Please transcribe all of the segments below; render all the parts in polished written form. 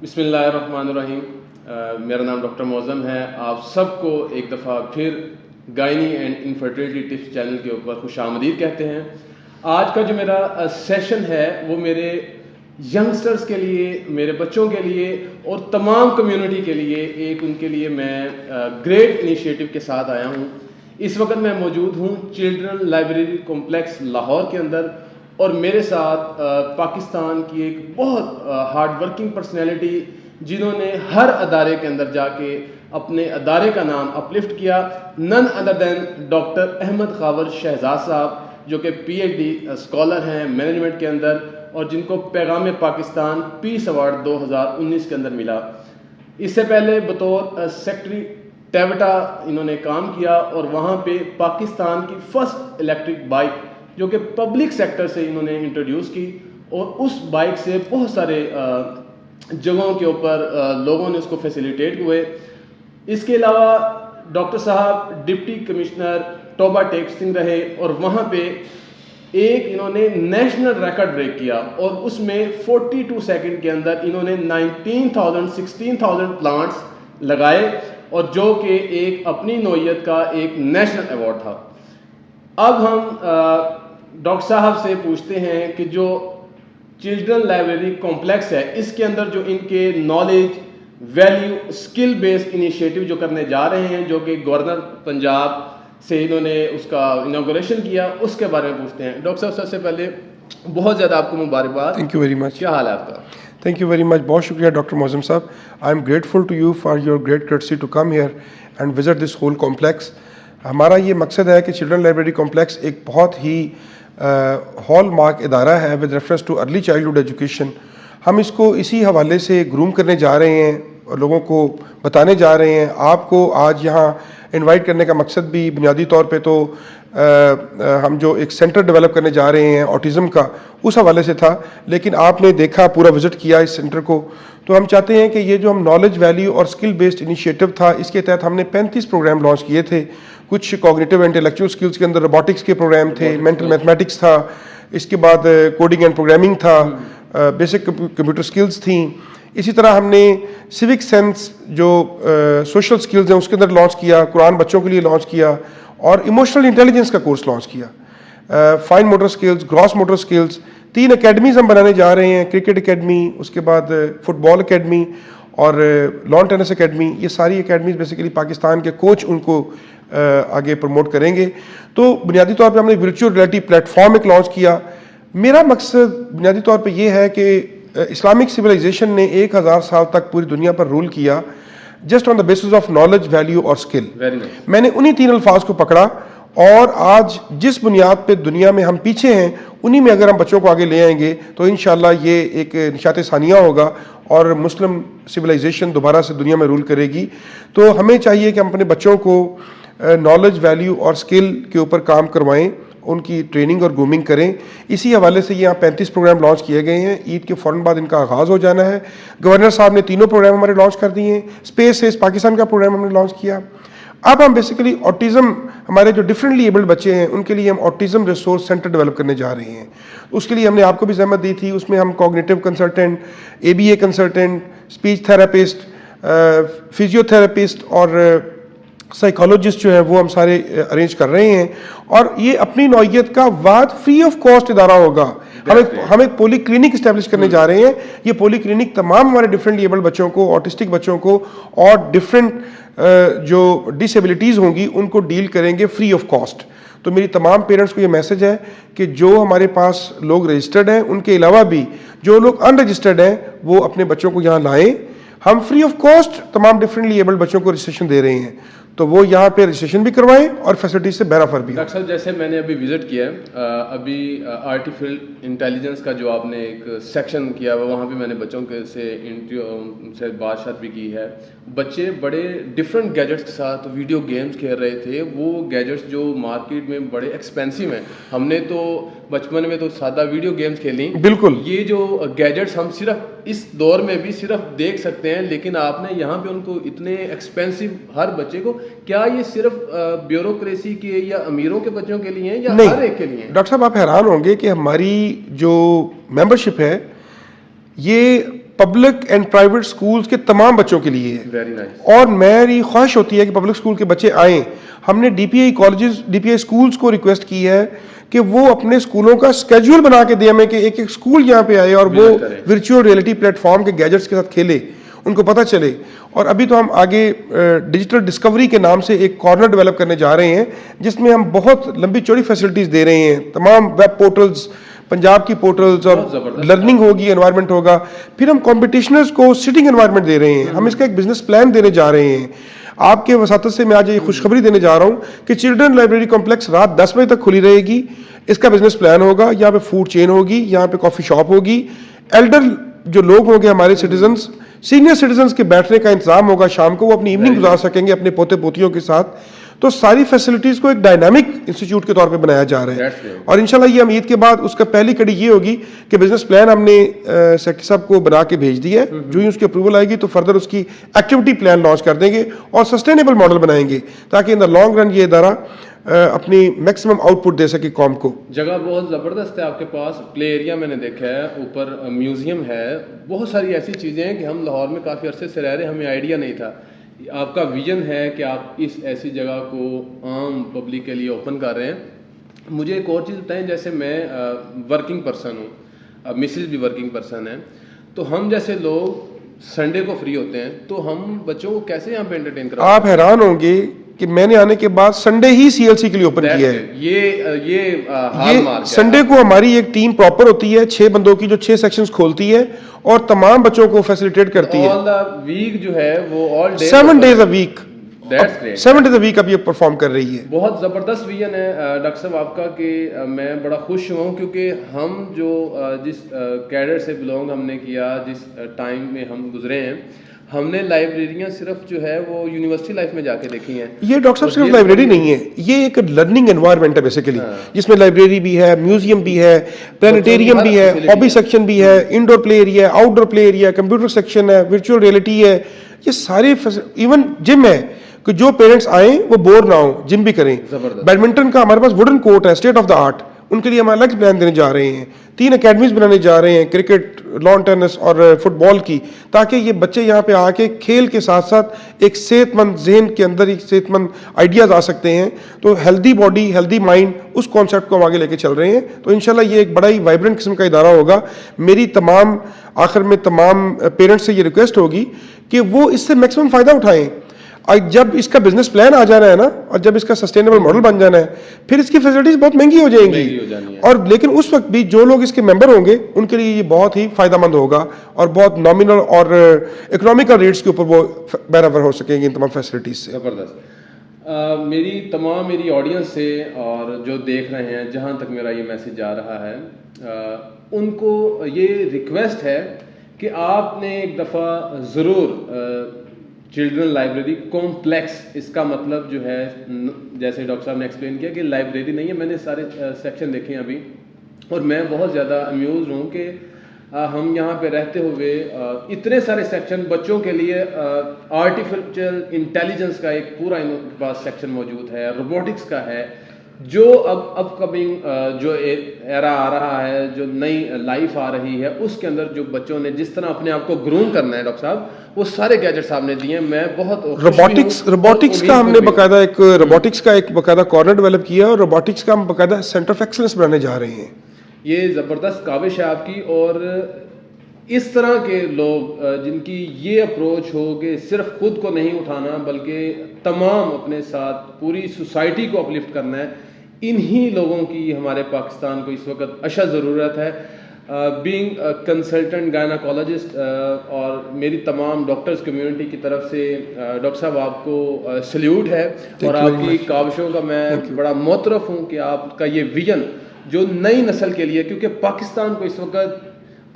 बिस्मिल्लाहिर्रहमानिर्रहीम। मेरा नाम डॉक्टर मौज़म है। आप सबको एक दफ़ा फिर gynae and infertility tips channel के ऊपर खुशामदीद कहते हैं। आज का जो मेरा सेशन है वो मेरे यंगस्टर्स के लिए, मेरे बच्चों के लिए और तमाम कम्युनिटी के लिए उनके लिए मैं ग्रेट इनिशिएटिव के साथ आया हूँ। इस वक्त मैं मौजूद हूँ चिल्ड्रन लाइब्रेरी कॉम्प्लेक्स लाहौर के अंदर और मेरे साथ पाकिस्तान की एक बहुत हार्ड वर्किंग पर्सनैलिटी जिन्होंने हर अदारे के अंदर जाके अपने अदारे का नाम अपलिफ्ट किया, none other than doctor Ahmad Khawar Shahzad साहब, जो कि PhD स्कॉलर हैं मैनेजमेंट के अंदर और जिनको पैगाम पाकिस्तान पीस अवार्ड 2019 के अंदर मिला। इससे पहले बतौर सेक्रेटरी टेवटा इन्होंने काम किया और वहाँ पे पाकिस्तान की फर्स्ट इलेक्ट्रिक बाइक जो कि पब्लिक सेक्टर से इन्होंने इंट्रोड्यूस की और उस बाइक से बहुत सारे जगहों के ऊपर लोगों ने उसको फैसिलिटेट हुए। इसके अलावा डॉक्टर साहब डिप्टी कमिश्नर टोबा टेक सिंह रहे और वहाँ पे इन्होंने नेशनल रिकॉर्ड ब्रेक किया और उसमें 42 सेकंड के अंदर इन्होंने 16,000 प्लांट्स लगाए और जो कि एक अपनी नौइयत का एक नेशनल अवार्ड था। अब हम डॉक्टर साहब से पूछते हैं कि जो चिल्ड्रन लाइब्रेरी कॉम्प्लेक्स है इसके अंदर जो इनके knowledge value skill based initiative जो करने जा रहे हैं, जो कि गवर्नर पंजाब से इन्होंने उसका इनॉग्रेशन किया, उसके बारे में पूछते हैं। डॉक्टर साहब सबसे पहले बहुत ज़्यादा आपको मुबारकबाद। Thank you very much. क्या हाल है आपका? Thank you very much. बहुत शुक्रिया डॉक्टर मौज़म साहब। I am grateful to you for your great courtesy to come here and visit this whole complex. हमारा ये मकसद है कि चिल्ड्रन लाइब्रेरी कॉम्प्लेक्स एक बहुत ही हॉल मार्क इदारा है with reference too early childhood education. हम इसको इसी हवाले से ग्रूम करने जा रहे हैं और लोगों को बताने जा रहे हैं। आपको आज यहाँ इनवाइट करने का मकसद भी बुनियादी तौर पे तो हम जो एक सेंटर डेवलप करने जा रहे हैं ऑटिज़म का, उस हवाले से था, लेकिन आपने देखा, पूरा विज़िट किया इस सेंटर को, तो हम चाहते हैं कि ये जो हम नॉलेज वैल्यू और स्किल बेस्ड इनिशिएटिव था, इसके तहत हमने 35 प्रोग्राम लॉन्च किए थे। कुछ कॉग्निटिव इंटेलेक्चुअल स्किल्स के अंदर रोबोटिक्स के प्रोग्राम थे, मेंटल मैथमेटिक्स था, इसके बाद कोडिंग एंड प्रोग्रामिंग था, बेसिक कंप्यूटर स्किल्स थी। इसी तरह हमने सिविक सेंस जो सोशल स्किल्स हैं उसके अंदर लॉन्च किया, कुरान बच्चों के लिए लॉन्च किया और इमोशनल इंटेलिजेंस का कोर्स लॉन्च किया। Fine motor skills, gross motor skills, 3 academies हम बनाने जा रहे हैं, क्रिकेट एकेडमी, उसके बाद फुटबॉल एकेडमी और लॉन टेनिस एकेडमी। ये सारी एकेडमीज़ बेसिकली पाकिस्तान के कोच उनको आगे प्रमोट करेंगे। तो बुनियादी तौर पे हमने वर्चुअल रियलिटी प्लेटफॉर्म एक लॉन्च किया। मेरा मकसद बुनियादी तौर पे ये है कि इस्लामिक सिविलाइजेशन ने 1000 साल तक पूरी दुनिया पर रूल किया just on the basis of knowledge value और स्किल। मैंने उन्हीं 3 अल्फाज को पकड़ा और आज जिस बुनियाद पे दुनिया में हम पीछे हैं उन्हीं में अगर हम बच्चों को आगे ले आएंगे तो इंशाल्लाह ये एक निशात सानिया होगा और मुस्लिम सिविलाइजेशन दोबारा से दुनिया में रूल करेगी। तो हमें चाहिए कि हम अपने बच्चों को नॉलेज वैल्यू और स्किल के ऊपर काम करवाएं, उनकी ट्रेनिंग और ग्रूमिंग करें। इसी हवाले से यहाँ 35 प्रोग्राम लॉन्च किए गए हैं। ईद के फ़ौरन बाद इनका आगाज़ हो जाना है। गवर्नर साहब ने 3 प्रोग्राम हमारे लॉन्च कर दिए हैं। स्पेस पाकिस्तान का प्रोग्राम हमने लॉन्च किया। अब हम बेसिकली ऑटिज़म, हमारे जो डिफरेंटली एबल्ड बच्चे हैं उनके लिए हम ऑटिज़म रिसोर्स सेंटर डेवलप करने जा रहे हैं। उसके लिए हमने आपको भी जहमत दी थी। उसमें हम cognitive consultant, ABA consultant, speech therapist, physiotherapist और साइकोलॉजिस्ट जो है वो हम सारे अरेंज कर रहे हैं और ये अपनी नौइयत का वाद फ्री ऑफ कॉस्ट इदारा होगा। हम एक पोली क्लिनिक इस्टेब्लिश करने जा रहे हैं। ये पोली क्लिनिक तमाम हमारे डिफरेंटली एबल्ड बच्चों को, ऑटिस्टिक बच्चों को और डिफरेंट जो डिसेबिलिटीज़ होंगी उनको डील करेंगे फ्री ऑफ कॉस्ट। तो मेरी तमाम पेरेंट्स को ये मैसेज है कि जो हमारे पास लोग रजिस्टर्ड हैं उनके अलावा भी जो लोग अनरजिस्टर्ड हैं वो अपने बच्चों को यहाँ लाएँ। हम फ्री ऑफ कॉस्ट तमाम डिफरेंटली एबल्ड बच्चों को रजिस्ट्रेशन दे रहे हैं, तो वो यहाँ पे रजिस्ट्रेशन भी करवाएं और फैसिलिटीज से बराबर भी। डॉक्टर साहब जैसे मैंने अभी विजिट किया है, अभी आर्टिफिशियल इंटेलिजेंस का जो आपने एक सेक्शन किया हुआ, वहाँ पे मैंने बच्चों के से बातचीत भी की है। बच्चे बड़े डिफरेंट गैजेट्स के साथ वीडियो गेम्स खेल रहे थे। वो गैजेट्स जो मार्केट में बड़े एक्सपेंसिव हैं, हमने तो बचपन में तो सादा वीडियो गेम्स खेली। बिल्कुल, ये जो गैजेट्स हम सिर्फ इस दौर में भी सिर्फ देख सकते हैं, लेकिन आपने यहाँ पे उनको इतने एक्सपेंसिव हर बच्चे को, क्या ये सिर्फ ब्यूरोक्रेसी के या अमीरों के बच्चों के लिए या हर एक के लिए? डॉक्टर साहब आप हैरान होंगे कि हमारी जो मेंबरशिप है ये पब्लिक एंड प्राइवेट स्कूल्स के तमाम बच्चों के लिए है। Very nice. और मेरी ख्वाहिश होती है कि पब्लिक स्कूल के बच्चे आएँ। हमने डीपीआई कॉलेजेस, डीपीआई स्कूल्स को रिक्वेस्ट की है कि वो अपने स्कूलों का स्केड्यूल बना के दें हमें कि एक एक स्कूल यहाँ पे आए और वो वर्चुअल रियलिटी प्लेटफॉर्म के गैजेट्स के साथ खेले, उनको पता चले। और अभी तो हम आगे डिजिटल डिस्कवरी के नाम से एक कॉर्नर डेवलप करने जा रहे हैं जिसमें हम बहुत लंबी चौड़ी फैसिलिटीज़ दे रहे हैं। तमाम वेब पोर्टल्स, पंजाब की पोर्टल्स, और लर्निंग होगी, एनवायरनमेंट होगा। फिर हम कॉम्पिटिशनर्स को सिटिंग एनवायरनमेंट दे रहे हैं। हम इसका एक बिजनेस प्लान देने जा रहे हैं। आपके वसातत से मैं आज ये खुशखबरी देने जा रहा हूँ कि चिल्ड्रन लाइब्रेरी कॉम्प्लेक्स रात 10 बजे तक खुली रहेगी। इसका बिजनेस प्लान होगा, यहाँ पे फूड चेन होगी, यहाँ पे कॉफ़ी शॉप होगी, एल्डर जो लोग होंगे हमारे सिटीजन्स, सीनियर सिटीजन्स के बैठने का इंतजाम होगा, शाम को वो अपनी इवनिंग गुजार सकेंगे अपने पोते पोतियों के साथ। तो सारी फैसिलिटीज़ को एक डायनामिक इंस्टीट्यूट के तौर पे बनाया जा रहा है। और इंशाल्लाह ये हम ईद के बाद उसका पहली कड़ी ये होगी कि बिजनेस प्लान हमने सेक्रेटरी साहब को बना के भेज दिया है। जो ही उसकी अप्रूवल आएगी तो फर्दर उसकी एक्टिविटी प्लान लॉन्च कर देंगे और सस्टेनेबल मॉडल बनाएंगे ताकि इन द लॉन्ग रन ये इदारा अपनी मैक्सिमम आउटपुट दे सके कॉम को। जगह बहुत ज़बरदस्त है आपके पास, प्ले एरिया मैंने देखा है, ऊपर म्यूज़ियम है, बहुत सारी ऐसी चीज़ें हैं कि हम लाहौर में काफ़ी अरसे से रह रहे हैं, हमें आइडिया नहीं था। आपका विजन है कि आप इस ऐसी जगह को आम पब्लिक के लिए ओपन कर रहे हैं। मुझे एक और चीज़ बताएं, जैसे मैं वर्किंग पर्सन हूँ, मिसेज भी वर्किंग पर्सन है, तो हम जैसे लोग संडे को फ्री होते हैं तो हम बच्चों को कैसे यहाँ पे एंटरटेन करें? आप हैरान होंगे कि मैंने आने के बाद संडे ही सीएलसी के लिए ओपन किया है। ये संडे को हमारी एक टीम प्रॉपर होती है 6 बंदों की जो 6 सेक्शंस खोलती है और तमाम बच्चों को फैसिलिटेट करती है। ऑल द वीक जो है वो all day 7 days a week, that's great, 7 days a week अब ये परफॉर्म कर रही है। बहुत ज़बरदस्त विजन है डॉक्टर साहब आपका कि मैं बड़ा खुश हुआ हूँ क्योंकि हम जो जिस कैडर से बिलोंग हमने किया, जिस टाइम में हम गुजरे हैं, हमने लाइब्रेरियां सिर्फ जो है वो यूनिवर्सिटी लाइफ में जाके देखी हैं। ये डॉक्टर साहब सिर्फ लाइब्रेरी नहीं है, ये एक लर्निंग एनवायरनमेंट है बेसिकली, जिसमें लाइब्रेरी भी है, म्यूजियम भी है, प्लानिटेरियम भी है, हॉबी सेक्शन भी है, indoor play area, outdoor play area, computer section है, वर्चुअल रियलिटी है, ये सारे, इवन जिम है कि जो पेरेंट्स आए वो बोर ना हो, जिम भी करें। बैडमिंटन का हमारे पास वुडन कोर्ट है, स्टेट ऑफ द आर्ट, उनके लिए हम अलग प्लान देने जा रहे हैं। 3 अकेडमीज बनाने जा रहे हैं, क्रिकेट, लॉन टेनिस और फुटबॉल की, ताकि ये बच्चे यहाँ पे आके खेल के साथ साथ एक सेहतमंद जहन के अंदर एक सेहतमंद आइडियाज़ आ सकते हैं। तो हेल्दी बॉडी हेल्दी माइंड, उस कॉन्सेप्ट को हम आगे लेके चल रहे हैं। तो इंशाल्लाह ये एक बड़ा ही वाइब्रेंट किस्म का इदारा होगा। मेरी आखिर में तमाम पेरेंट्स से ये रिक्वेस्ट होगी कि वो इससे मैक्सिमम फ़ायदा उठाएँ। और जब इसका बिजनेस प्लान आ जाना है ना, और जब इसका सस्टेनेबल मॉडल बन जाना है, फिर इसकी फैसिलिटीज बहुत महंगी हो जाएंगी। और लेकिन उस वक्त भी जो लोग इसके मेंबर होंगे उनके लिए ये बहुत ही फायदेमंद होगा और बहुत नॉमिनल और इकोनॉमिकल रेट्स के ऊपर वो बराबर हो सकेंगे इन तमाम फैसिलिटीज से। ज़बरदस्त। मेरी ऑडियंस से और जो देख रहे हैं, जहाँ तक मेरा ये मैसेज जा रहा है, उनको ये रिक्वेस्ट है कि आपने एक दफ़ा ज़रूर चिल्ड्रन लाइब्रेरी कॉम्प्लेक्स, इसका मतलब जो है, जैसे डॉक्टर साहब ने एक्सप्लेन किया कि लाइब्रेरी नहीं है, मैंने सारे सेक्शन देखे हैं अभी, और मैं बहुत ज़्यादा अम्यूज़ हूँ कि हम यहाँ पे रहते हुए इतने सारे सेक्शन बच्चों के लिए, आर्टिफिशियल इंटेलिजेंस का एक पूरा इनके पास सेक्शन मौजूद है, रोबोटिक्स का है, जो अब अपकमिंग जो एरा आ रहा है, जो नई लाइफ आ रही है, उसके अंदर जो बच्चों ने जिस तरह अपने आप को ग्रूम करना है, डॉक्टर साहब वो सारे गैजेट्स आपने दिए हैं। मैं बहुत रोबोटिक्स का हमने बकायदा एक रोबोटिक्स का एक बकायदा कॉर्नर डेवलप किया और रोबोटिक्स का हम बकायदा सेंटर ऑफ एक्सीलेंस बनाने जा रहे हैं। ये ज़बरदस्त काविश है आपकी, और इस तरह के लोग जिनकी ये अप्रोच हो कि सिर्फ खुद को नहीं उठाना बल्कि तमाम अपने साथ पूरी सोसाइटी को अपलिफ्ट करना है, इन्हीं लोगों की हमारे पाकिस्तान को इस वक्त अशद ज़रूरत है। बीइंग कंसल्टेंट गायनाकोलॉजिस्ट, और मेरी तमाम डॉक्टर्स कम्युनिटी की तरफ से डॉक्टर साहब आपको सल्यूट है, और आपकी काविशों का मैं बड़ा मोतरफ हूँ कि आपका ये विजन जो नई नस्ल के लिए, क्योंकि पाकिस्तान को इस वक्त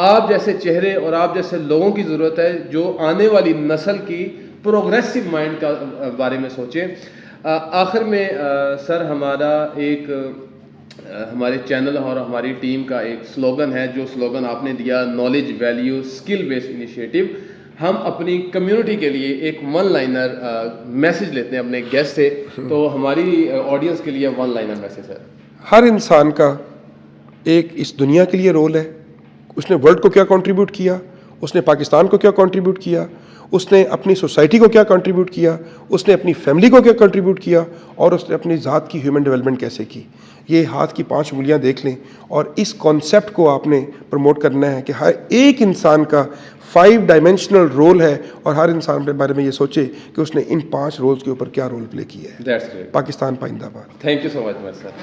आप जैसे चेहरे और आप जैसे लोगों की ज़रूरत है जो आने वाली नस्ल की प्रोग्रेसिव माइंड का बारे में सोचें। आखिर में सर, हमारे चैनल और हमारी टीम का एक स्लोगन है, जो स्लोगन आपने दिया, knowledge value skill based initiative. हम अपनी कम्युनिटी के लिए एक वन लाइनर मैसेज लेते हैं अपने गेस्ट से, तो हमारी ऑडियंस के लिए वन लाइनर मैसेज है। हर इंसान का एक इस दुनिया के लिए रोल है, उसने वर्ल्ड को क्या कंट्रीब्यूट किया, उसने पाकिस्तान को क्या कंट्रीब्यूट किया, उसने अपनी सोसाइटी को क्या कंट्रीब्यूट किया, उसने अपनी फैमिली को क्या कंट्रीब्यूट किया, और उसने अपनी ज़ात की ह्यूमन डेवलपमेंट कैसे की। ये हाथ की 5 उंगलियां देख लें और इस कॉन्सेप्ट को आपने प्रमोट करना है कि हर एक इंसान का 5 डायमेंशनल रोल है और हर इंसान के बारे में ये सोचे कि उसने इन 5 रोल्स के ऊपर क्या रोल प्ले किया है। That's great. पाकिस्तान पाइंदाबाद। Thank you so much sir.